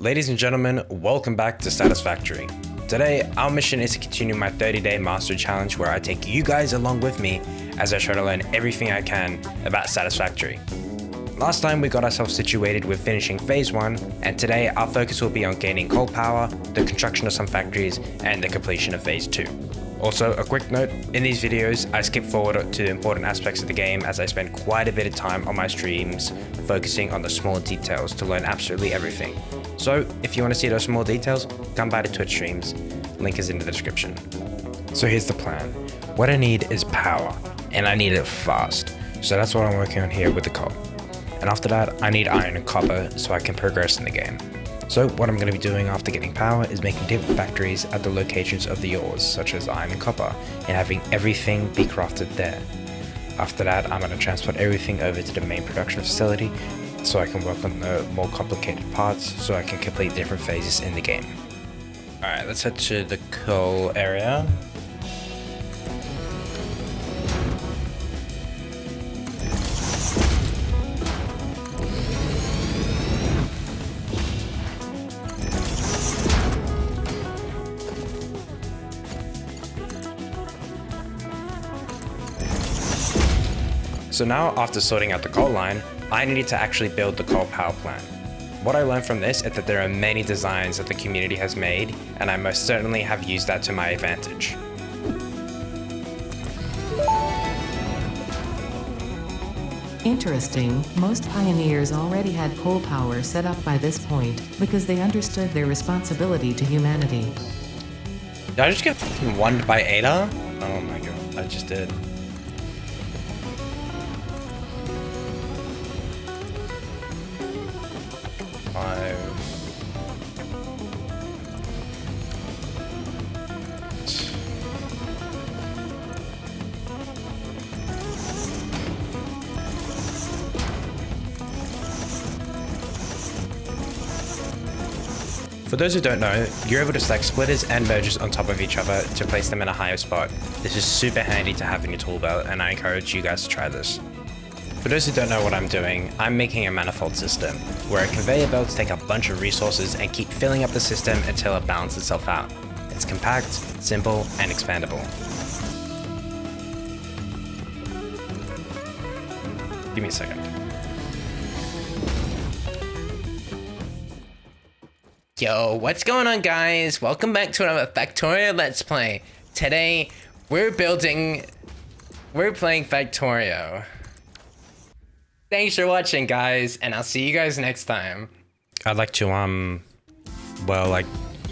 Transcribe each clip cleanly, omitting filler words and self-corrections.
Ladies and gentlemen, welcome back to Satisfactory. Today, our mission is to continue my 30-day mastery challenge where I take you guys along with me as I try to learn everything I can about Satisfactory. Last time we got ourselves situated with finishing phase 1, and today our focus will be on gaining coal power, the construction of some factories, and the completion of phase 2. Also, a quick note, in these videos I skip forward to important aspects of the game as I spend quite a bit of time on my streams focusing on the small details to learn absolutely everything. So if you want to see those small details, come by to Twitch streams, link is in the description. So here's the plan. What I need is power, and I need it fast. So that's what I'm working on here with the coal. And after that, I need iron and copper so I can progress in the game. So what I'm going to be doing after getting power is making different factories at the locations of the ores, such as iron and copper, and having everything be crafted there. After that, I'm going to transport everything over to the main production facility so I can work on the more complicated parts so I can complete different phases in the game. Alright, let's head to the coal area. So now, after sorting out the coal line, I needed to actually build the coal power plant. What I learned from this is that there are many designs that the community has made, and I most certainly have used that to my advantage. Interesting, most pioneers already had coal power set up by this point, because they understood their responsibility to humanity. Did I just get wonned by Ada? Oh my god, I just did. For those who don't know, you're able to stack splitters and mergers on top of each other to place them in a higher spot. This is super handy to have in your tool belt, and I encourage you guys to try this. For those who don't know what I'm doing, I'm making a manifold system, where conveyor belts take a bunch of resources and keep filling up the system until it balances itself out. It's compact, simple, and expandable. Give me a second. Yo, what's going on, guys? Welcome back to another Factorio Let's Play. Today, we're playing Factorio. Thanks for watching, guys, and I'll see you guys next time. I'd like to,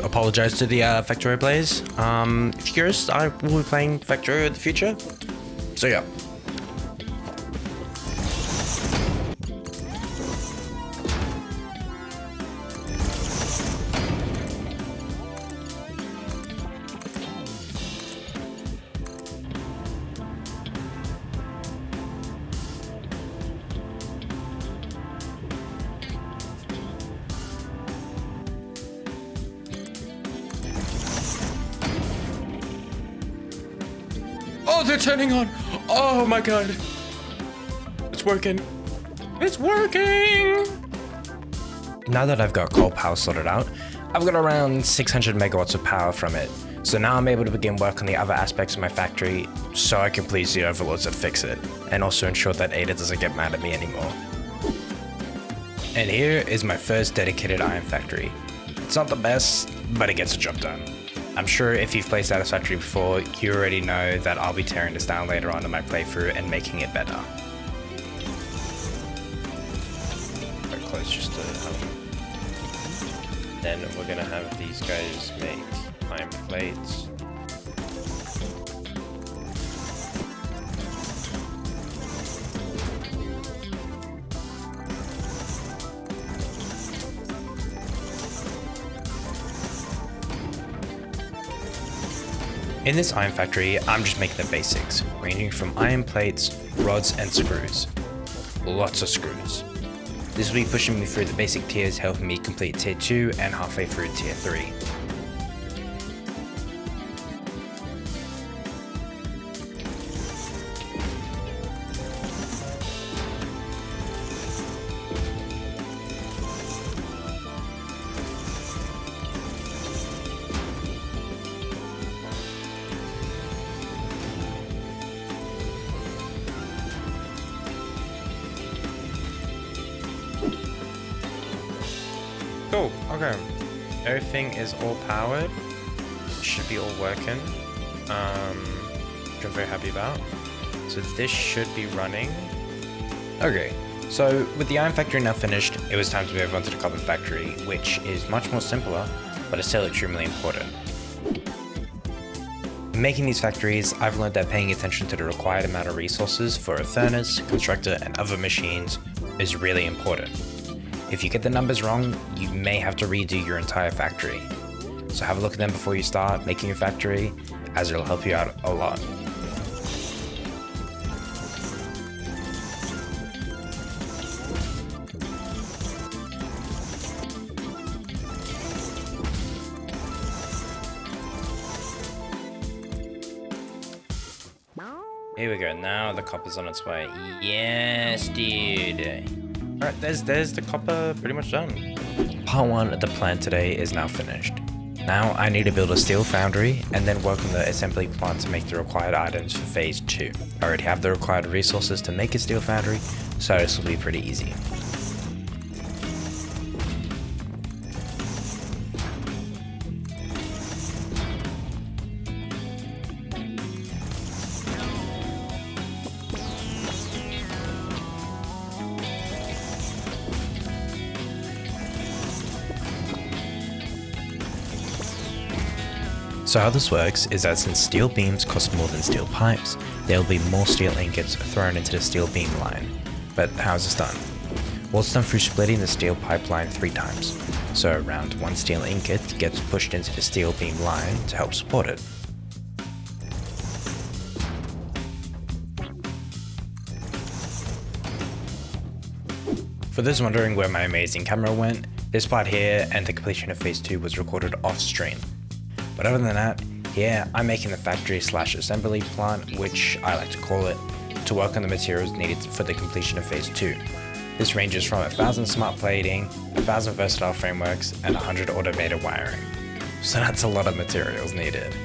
apologize to the Factorio players. If you're curious, I will be playing Factorio in the future. So yeah. Oh, they're turning on! Oh my god! It's working! It's working! Now that I've got coal power sorted out, I've got around 600 megawatts of power from it. So now I'm able to begin work on the other aspects of my factory so I can please the overlords that fix it, and also ensure that Ada doesn't get mad at me anymore. And here is my first dedicated iron factory. It's not the best, but it gets the job done. I'm sure if you've played Satisfactory before, you already know that I'll be tearing this down later on in my playthrough and making it better. Very close just to Then we're gonna have these guys make iron plates. In this iron factory, I'm just making the basics, ranging from iron plates, rods, and screws. Lots of screws. This will be pushing me through the basic tiers, helping me complete tier 2 and halfway through tier 3. Cool, okay. Everything is all powered. Should be all working. Which I'm very happy about. So this should be running. Okay, so with the iron factory now finished, it was time to move on to the copper factory, which is much more simpler, but it's still extremely important. In making these factories, I've learned that paying attention to the required amount of resources for a furnace, constructor, and other machines is really important. If you get the numbers wrong, you may have to redo your entire factory. So have a look at them before you start making your factory, as it'll help you out a lot. Here we go, now the copper's on its way. Yes, dude. Alright, there's the copper pretty much done. Part 1 of the plan today is now finished. Now I need to build a steel foundry and then work on the assembly plant to make the required items for phase 2. I already have the required resources to make a steel foundry, so this will be pretty easy. So how this works is that since steel beams cost more than steel pipes, there will be more steel ingots thrown into the steel beam line. But how is this done? Well, it's done through splitting the steel pipeline 3 times. So around 1 steel ingot gets pushed into the steel beam line to help support it. For those wondering where my amazing camera went, this part here and the completion of phase 2 was recorded off stream. But other than that, here I'm making the factory/assembly plant, which I like to call it, to work on the materials needed for the completion of phase 2. This ranges from 1,000 smart plating, 1,000 versatile frameworks, and 100 automated wiring. So that's a lot of materials needed.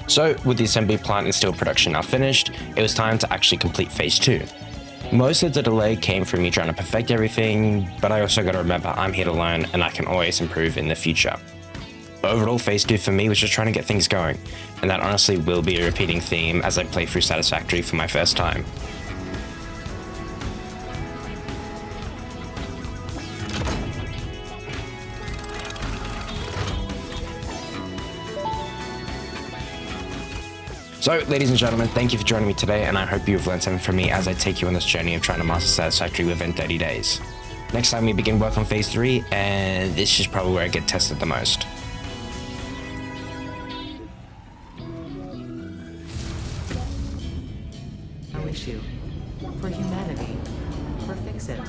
So with the assembly plant and steel production now finished, it was time to actually complete phase 2. Most of the delay came from me trying to perfect everything, but I also got to remember I'm here to learn and I can always improve in the future. Overall, phase 2 for me was just trying to get things going, and that honestly will be a repeating theme as I play through Satisfactory for my first time. So, ladies and gentlemen, thank you for joining me today, and I hope you've learned something from me as I take you on this journey of trying to master Satisfactory within 30 days. Next time we begin work on phase 3, and this is probably where I get tested the most. No issue. For humanity. For fix it.